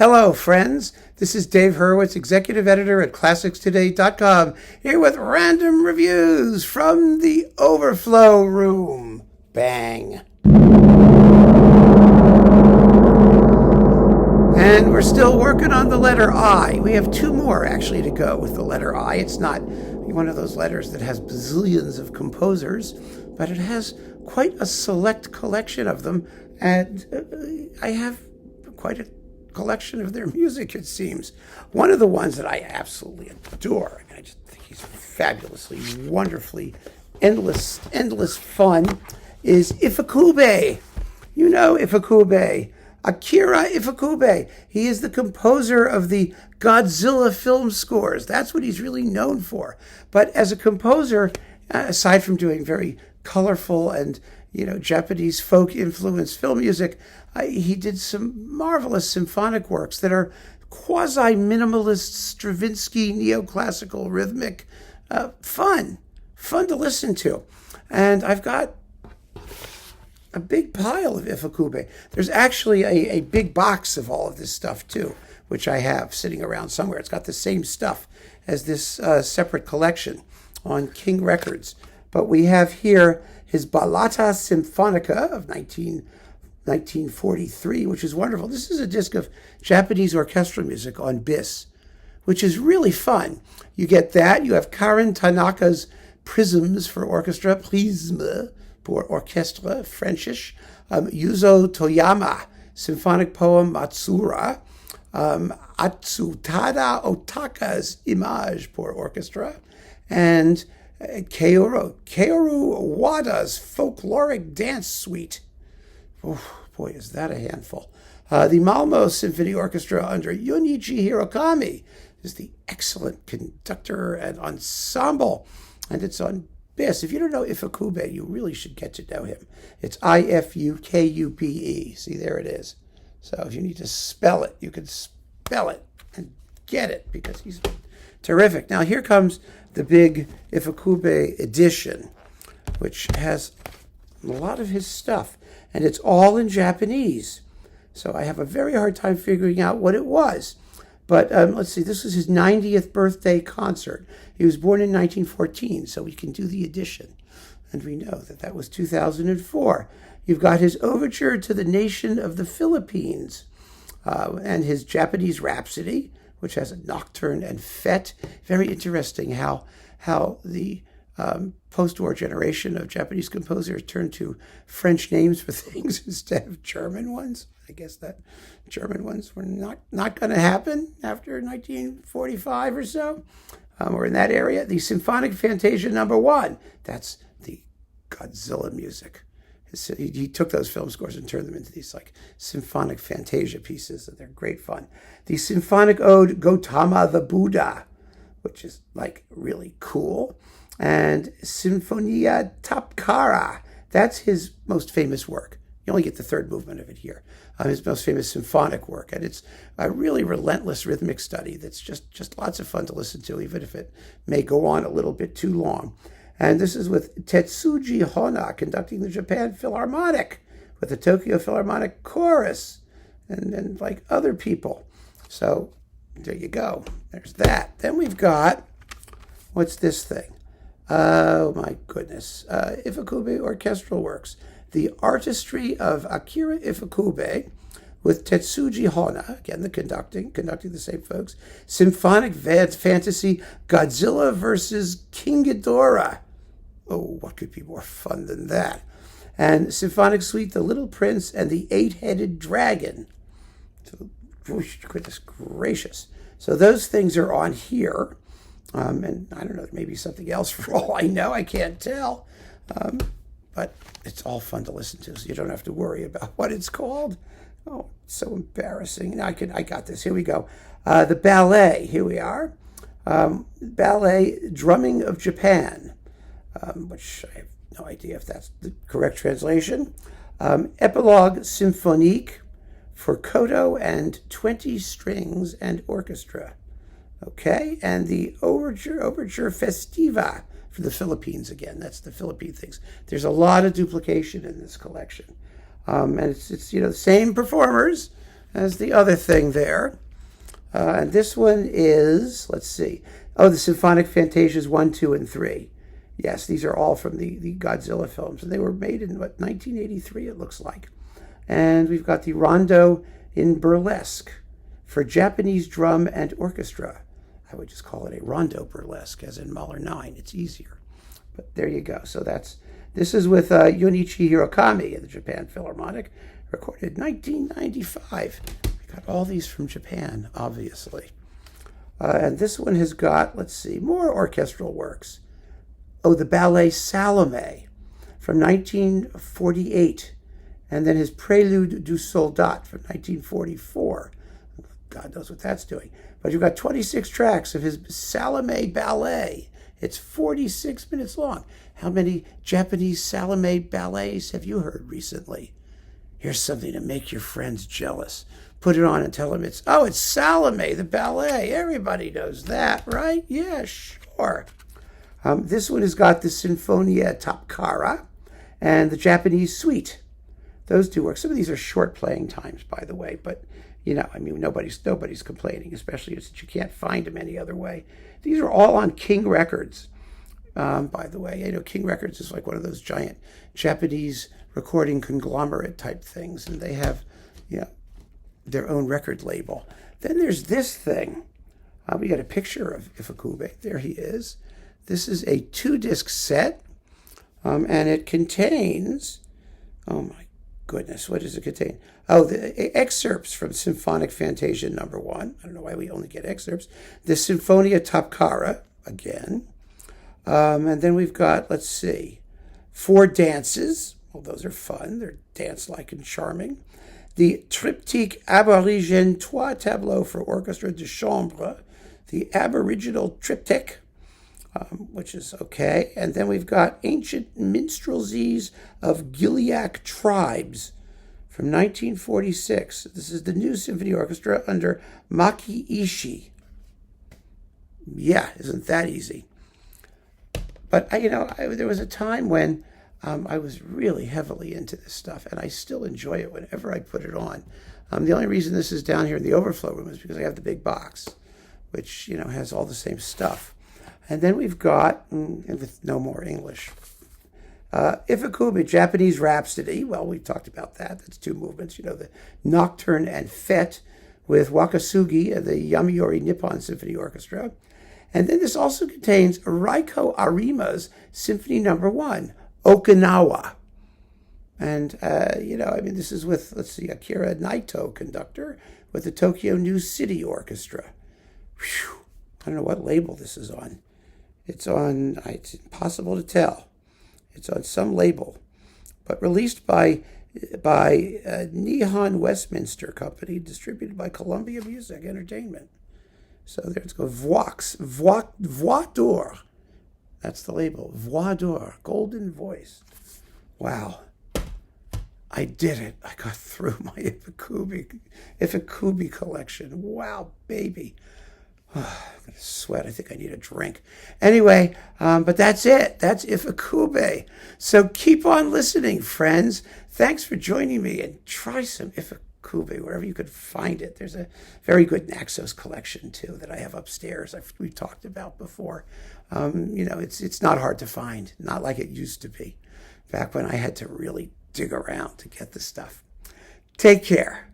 Hello, friends. This is Dave Hurwitz, executive editor at ClassicsToday.com, here with random reviews from the Overflow room. Bang. And we're still working on the letter I. We have two more, actually, to go with the letter I. It's not one of those letters that has bazillions of composers, but it has quite a select collection of them, and I have quite a collection of their music, it seems. One of the ones that I absolutely adore, and I just think he's fabulously, wonderfully, endless fun, is Ifukube. You know Ifukube. Akira Ifukube. He is the composer of the Godzilla film scores. That's what he's really known for. But as a composer, aside from doing very colorful and Japanese folk-influenced film music, he did some marvelous symphonic works that are quasi-minimalist, Stravinsky, neoclassical, rhythmic, fun to listen to. And I've got a big pile of Ifukube. There's actually a big box of all of this stuff, too, which I have sitting around somewhere. It's got the same stuff as this separate collection on King Records. But we have here his Ballata Symphonica of 1943, which is wonderful. This is a disc of Japanese orchestral music on bis, which is really fun. You get that. You have Karen Tanaka's Prisms for Orchestra, Prisme pour Orchestre, Frenchish. Yuzo Toyama, Symphonic Poem Matsura. Atsutada Otaka's Image pour Orchestra. And Kaoru Wada's Folkloric Dance Suite. Oh, boy, is that a handful. The Malmo Symphony Orchestra under Junichi Hirokami is the excellent conductor and ensemble. And it's on bis. If you don't know Ifukube, you really should get to know him. It's Ifukube. See, there it is. So if you need to spell it, you can spell it and get it because he's terrific. Now here comes the big Ifukube edition, which has a lot of his stuff, and it's all in Japanese. So I have a very hard time figuring out what it was. But let's see, this was his 90th birthday concert. He was born in 1914, so we can do the addition. And we know that that was 2004. You've got his Overture to the Nation of the Philippines, and his Japanese Rhapsody, which has a nocturne and fete. Very interesting how the post-war generation of Japanese composers turned to French names for things instead of German ones. I guess that German ones were not going to happen after 1945 or so, or in that area. The Symphonic Fantasia No. 1, that's the Godzilla music. He took those film scores and turned them into these like symphonic fantasia pieces, and they're great fun. The Symphonic Ode Gautama the Buddha, which is like really cool. And Sinfonia Tapkara, that's his most famous work. You only get the third movement of it here. His most famous symphonic work. And it's a really relentless rhythmic study that's just lots of fun to listen to, even if it may go on a little bit too long. And this is with Tetsuji Hona conducting the Japan Philharmonic with the Tokyo Philharmonic Chorus and like other people. So there you go. There's that. Then we've got, what's this thing? Oh my goodness. Ifukube Orchestral Works. The Artistry of Akira Ifukube with Tetsuji Hona, again the conducting the same folks. Symphonic Fantasy Godzilla versus King Ghidorah. Oh, what could be more fun than that? And Symphonic Suite, The Little Prince and the Eight-Headed Dragon. So, goodness gracious. So those things are on here. And I don't know, maybe something else for all I know. I can't tell. But it's all fun to listen to, so you don't have to worry about what it's called. Oh, it's so embarrassing. I got this. Here we go. The ballet. Here we are. Ballet Drumming of Japan, which I have no idea if that's the correct translation. Epilogue Symphonique for Koto and 20 strings and orchestra. Okay, and the Overture Festiva for the Philippines again. That's the Philippine things. There's a lot of duplication in this collection. And it's the same performers as the other thing there. And this one is, let's see. Oh, the Symphonic Fantasias 1, 2, and 3. Yes, these are all from the Godzilla films. And they were made in, 1983, it looks like. And we've got the Rondo in Burlesque for Japanese drum and orchestra. I would just call it a Rondo Burlesque, as in Mahler 9. It's easier. But there you go. So this is with Junichi Hirokami in the Japan Philharmonic, recorded 1995. I got all these from Japan, obviously. And this one has got, let's see, more orchestral works. Oh, the ballet Salome from 1948. And then his Prelude du Soldat from 1944. God knows what that's doing. But you've got 26 tracks of his Salome ballet. It's 46 minutes long. How many Japanese Salome ballets have you heard recently? Here's something to make your friends jealous. Put it on and tell them it's Salome, the ballet. Everybody knows that, right? Yeah, sure. This one has got the Sinfonia Tapkara and the Japanese Suite. Those two works. Some of these are short playing times, by the way, but nobody's complaining, especially since you can't find them any other way. These are all on King Records, by the way. King Records is like one of those giant Japanese recording conglomerate type things, and they have, their own record label. Then there's this thing. We got a picture of Ifukube. There he is. This is a 2-disc set, and it contains, oh my goodness, what does it contain? Oh, the excerpts from Symphonic Fantasia number 1. I don't know why we only get excerpts. The Sinfonia Tapkara, again. And then we've got, let's see, 4 dances. Well, those are fun. They're dance-like and charming. The Triptyque Aborigène 3 tableau for orchestra de chambre. The Aboriginal Triptych, which is okay. And then we've got Ancient Minstrelsies of Gilyak Tribes from 1946. This is the new symphony orchestra under Maki Ishii. Yeah, isn't that easy? But, there was a time when I was really heavily into this stuff, and I still enjoy it whenever I put it on. The only reason this is down here in the Overflow room is because I have the big box, which, has all the same stuff. And then we've got, with no more English, Ifukube, Japanese Rhapsody. Well, we talked about that. That's 2 movements, the Nocturne and Fête with Wakasugi and the Yomiuri Nippon Symphony Orchestra. And then this also contains Raiko Arima's Symphony Number 1, Okinawa. And, this is with, let's see, Akira Naito, conductor, with the Tokyo New City Orchestra. Whew. I don't know what label this is on. It's impossible to tell. It's on some label, but released by Nihon Westminster Company, distributed by Columbia Music Entertainment. So there it's go. Voix d'Or. That's the label. Voix d'Or. Golden Voice. Wow. I did it. I got through my Ifukube collection. Wow, baby. Oh, I'm going to sweat. I think I need a drink. Anyway, but that's it. That's Ifukube. So keep on listening, friends. Thanks for joining me, and try some Ifukube wherever you could find it. There's a very good Naxos collection, too, that I have upstairs. We've talked about before. It's not hard to find, not like it used to be, back when I had to really dig around to get the stuff. Take care.